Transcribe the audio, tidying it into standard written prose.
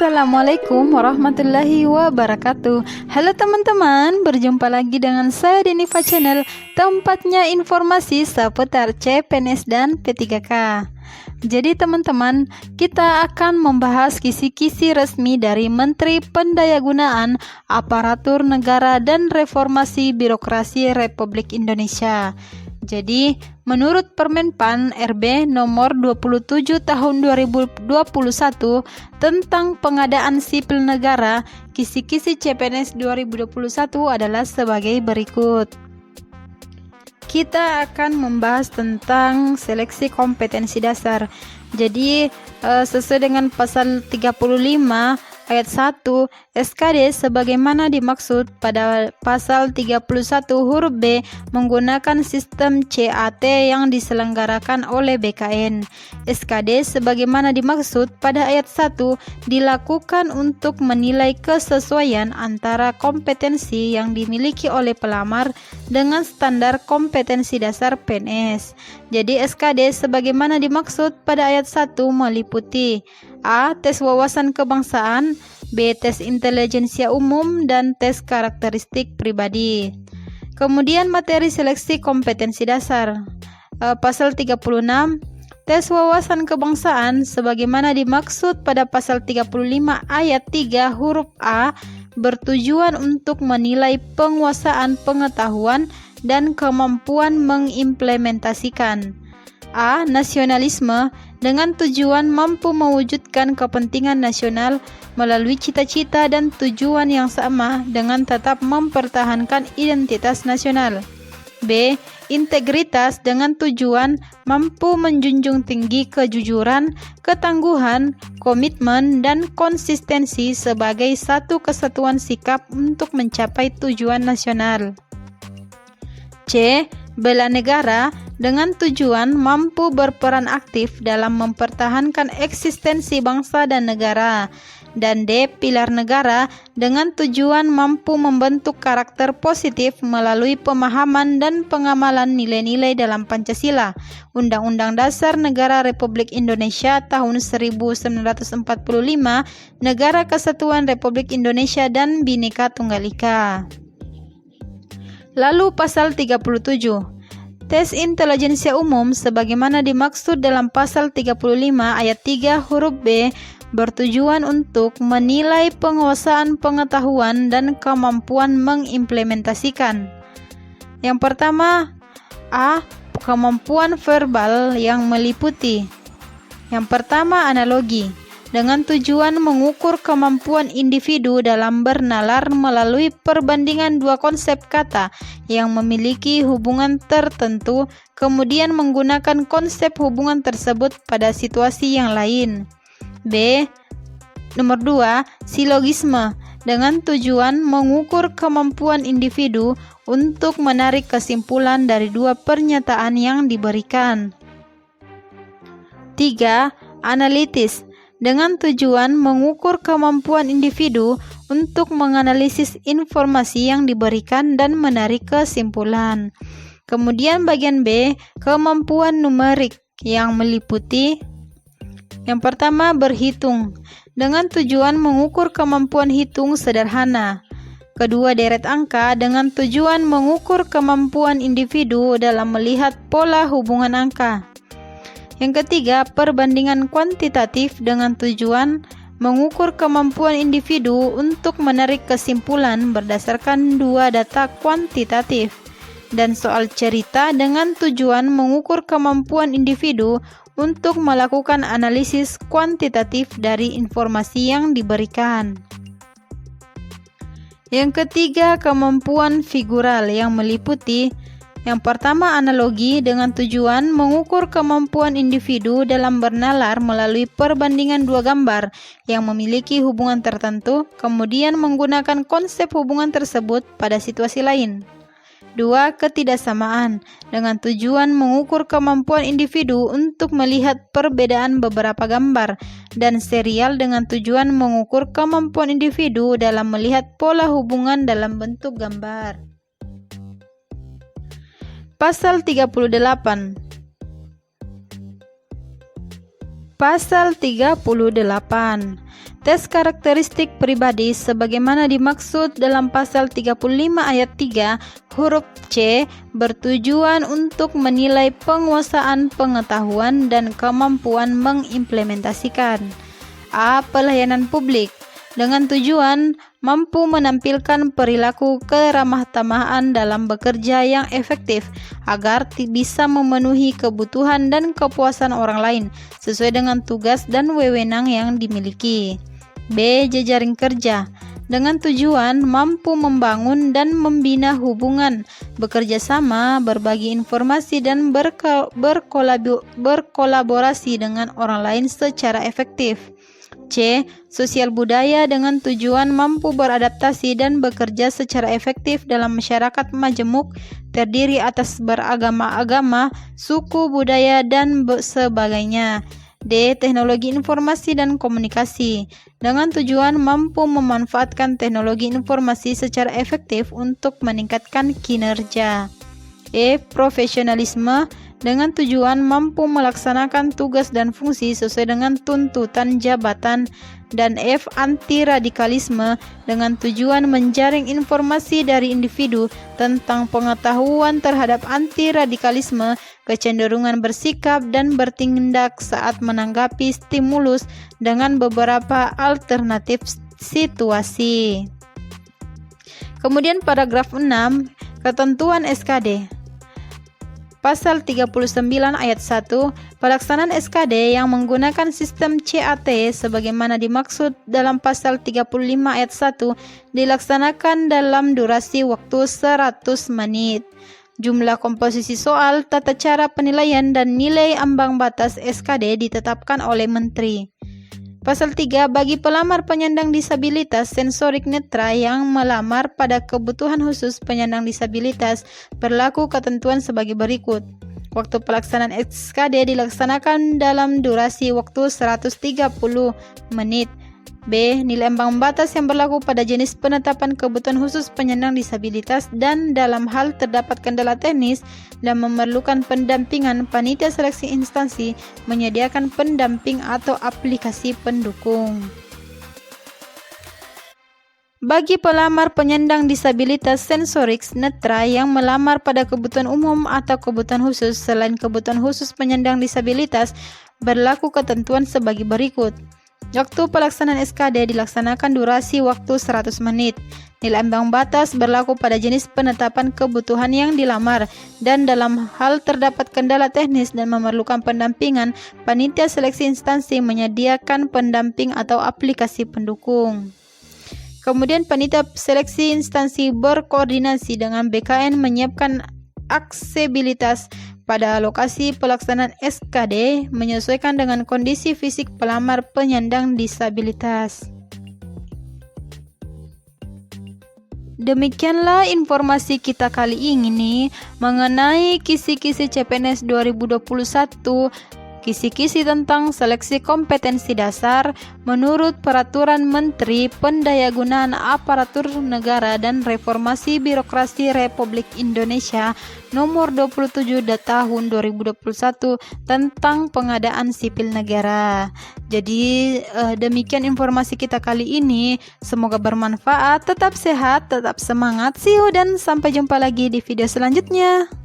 Assalamualaikum warahmatullahi wabarakatuh. Halo teman-teman, berjumpa lagi dengan saya di Nifa Channel, tempatnya informasi seputar CPNS dan P3K. Jadi teman-teman, kita akan membahas kisi-kisi resmi dari Menteri Pendayagunaan Aparatur Negara dan Reformasi Birokrasi Republik Indonesia. Jadi, menurut Permenpan RB nomor 27 tahun 2021 tentang pengadaan sipil negara, kisi-kisi CPNS 2021 adalah sebagai berikut. Kita akan membahas tentang seleksi kompetensi dasar. Jadi, sesuai dengan pasal 35 ayat 1 SKD sebagaimana dimaksud pada pasal 31 huruf B menggunakan sistem CAT yang diselenggarakan oleh BKN. SKD sebagaimana dimaksud pada ayat 1 dilakukan untuk menilai kesesuaian antara kompetensi yang dimiliki oleh pelamar dengan standar kompetensi dasar PNS. Jadi SKD sebagaimana dimaksud pada ayat 1 meliputi A. Tes wawasan kebangsaan, B. Tes intelijensia umum, dan tes karakteristik pribadi. Kemudian materi seleksi kompetensi dasar. Pasal 36, tes wawasan kebangsaan sebagaimana dimaksud pada pasal 35 ayat 3 huruf A bertujuan untuk menilai penguasaan pengetahuan dan kemampuan mengimplementasikan. A. Nasionalisme dengan tujuan mampu mewujudkan kepentingan nasional melalui cita-cita dan tujuan yang sama dengan tetap mempertahankan identitas nasional. B. Integritas dengan tujuan mampu menjunjung tinggi kejujuran, ketangguhan, komitmen, dan konsistensi sebagai satu kesatuan sikap untuk mencapai tujuan nasional. C. Bela negara dengan tujuan mampu berperan aktif dalam mempertahankan eksistensi bangsa dan negara. Dan D. Pilar negara dengan tujuan mampu membentuk karakter positif melalui pemahaman dan pengamalan nilai-nilai dalam Pancasila, Undang-Undang Dasar Negara Republik Indonesia tahun 1945, Negara Kesatuan Republik Indonesia, dan Bhinneka Tunggal Ika. Lalu pasal 37, tes intelijensia umum sebagaimana dimaksud dalam pasal 35 ayat 3 huruf B bertujuan untuk menilai penguasaan pengetahuan dan kemampuan mengimplementasikan. Yang pertama, A. Kemampuan verbal yang meliputi. Yang pertama, analogi dengan tujuan mengukur kemampuan individu dalam bernalar melalui perbandingan dua konsep kata yang memiliki hubungan tertentu, kemudian menggunakan konsep hubungan tersebut pada situasi yang lain. B. Nomor 2, silogisme dengan tujuan mengukur kemampuan individu untuk menarik kesimpulan dari dua pernyataan yang diberikan. 3. Analitis dengan tujuan mengukur kemampuan individu untuk menganalisis informasi yang diberikan dan menarik kesimpulan. Kemudian bagian B, kemampuan numerik yang meliputi. Yang pertama, berhitung dengan tujuan mengukur kemampuan hitung sederhana. Kedua, deret angka dengan tujuan mengukur kemampuan individu dalam melihat pola hubungan angka. Yang ketiga, perbandingan kuantitatif dengan tujuan mengukur kemampuan individu untuk menarik kesimpulan berdasarkan dua data kuantitatif. Dan soal cerita dengan tujuan mengukur kemampuan individu untuk melakukan analisis kuantitatif dari informasi yang diberikan. Yang ketiga, kemampuan figural yang meliputi. Yang pertama, analogi dengan tujuan mengukur kemampuan individu dalam bernalar melalui perbandingan dua gambar yang memiliki hubungan tertentu, kemudian menggunakan konsep hubungan tersebut pada situasi lain. 2. Ketidaksamaan dengan tujuan mengukur kemampuan individu untuk melihat perbedaan beberapa gambar, dan serial dengan tujuan mengukur kemampuan individu dalam melihat pola hubungan dalam bentuk gambar. Pasal 38. Pasal 38 Tes karakteristik pribadi sebagaimana dimaksud dalam pasal 35 ayat 3 huruf C bertujuan untuk menilai penguasaan pengetahuan dan kemampuan mengimplementasikan. A. Pelayanan publik dengan tujuan mampu menampilkan perilaku keramah-tamahan dalam bekerja yang efektif agar bisa memenuhi kebutuhan dan kepuasan orang lain sesuai dengan tugas dan wewenang yang dimiliki. B. Jejaring kerja dengan tujuan mampu membangun dan membina hubungan, bekerja sama, berbagi informasi dan berkolaborasi dengan orang lain secara efektif. C. Sosial budaya dengan tujuan mampu beradaptasi dan bekerja secara efektif dalam masyarakat majemuk terdiri atas beragama-agama, suku, budaya, dan sebagainya. D. Teknologi informasi dan komunikasi dengan tujuan mampu memanfaatkan teknologi informasi secara efektif untuk meningkatkan kinerja. E. Profesionalisme dengan tujuan mampu melaksanakan tugas dan fungsi sesuai dengan tuntutan jabatan. Dan F. Anti-radikalisme dengan tujuan menjaring informasi dari individu tentang pengetahuan terhadap anti-radikalisme, kecenderungan bersikap dan bertindak saat menanggapi stimulus dengan beberapa alternatif situasi. Kemudian paragraf 6, ketentuan SKD. Pasal 39 ayat 1, pelaksanaan SKD yang menggunakan sistem CAT sebagaimana dimaksud dalam pasal 35 ayat 1 dilaksanakan dalam durasi waktu 100 menit. Jumlah komposisi soal, tata cara penilaian, dan nilai ambang batas SKD ditetapkan oleh Menteri. Pasal 3, bagi pelamar penyandang disabilitas sensorik netra yang melamar pada kebutuhan khusus penyandang disabilitas berlaku ketentuan sebagai berikut. Waktu pelaksanaan SKD dilaksanakan dalam durasi waktu 130 menit. B. Nilai ambang batas yang berlaku pada jenis penetapan kebutuhan khusus penyandang disabilitas dan dalam hal terdapat kendala teknis dan memerlukan pendampingan, panitia seleksi instansi menyediakan pendamping atau aplikasi pendukung. Bagi pelamar penyandang disabilitas sensorik netra yang melamar pada kebutuhan umum atau kebutuhan khusus selain kebutuhan khusus penyandang disabilitas berlaku ketentuan sebagai berikut. Waktu pelaksanaan SKD dilaksanakan durasi waktu 100 menit. Nilai ambang batas berlaku pada jenis penetapan kebutuhan yang dilamar dan dalam hal terdapat kendala teknis dan memerlukan pendampingan, panitia seleksi instansi menyediakan pendamping atau aplikasi pendukung. Kemudian panitia seleksi instansi berkoordinasi dengan BKN menyiapkan aksesibilitas pada lokasi pelaksanaan SKD menyesuaikan dengan kondisi fisik pelamar penyandang disabilitas. Demikianlah informasi kita kali ini mengenai kisi-kisi CPNS 2021, kisi-kisi tentang seleksi kompetensi dasar menurut Peraturan Menteri Pendayagunaan Aparatur Negara dan Reformasi Birokrasi Republik Indonesia Nomor 27 Tahun 2021 tentang pengadaan sipil negara. Jadi demikian informasi kita kali ini. Semoga bermanfaat. Tetap sehat, tetap semangat. See you dan sampai jumpa lagi di video selanjutnya.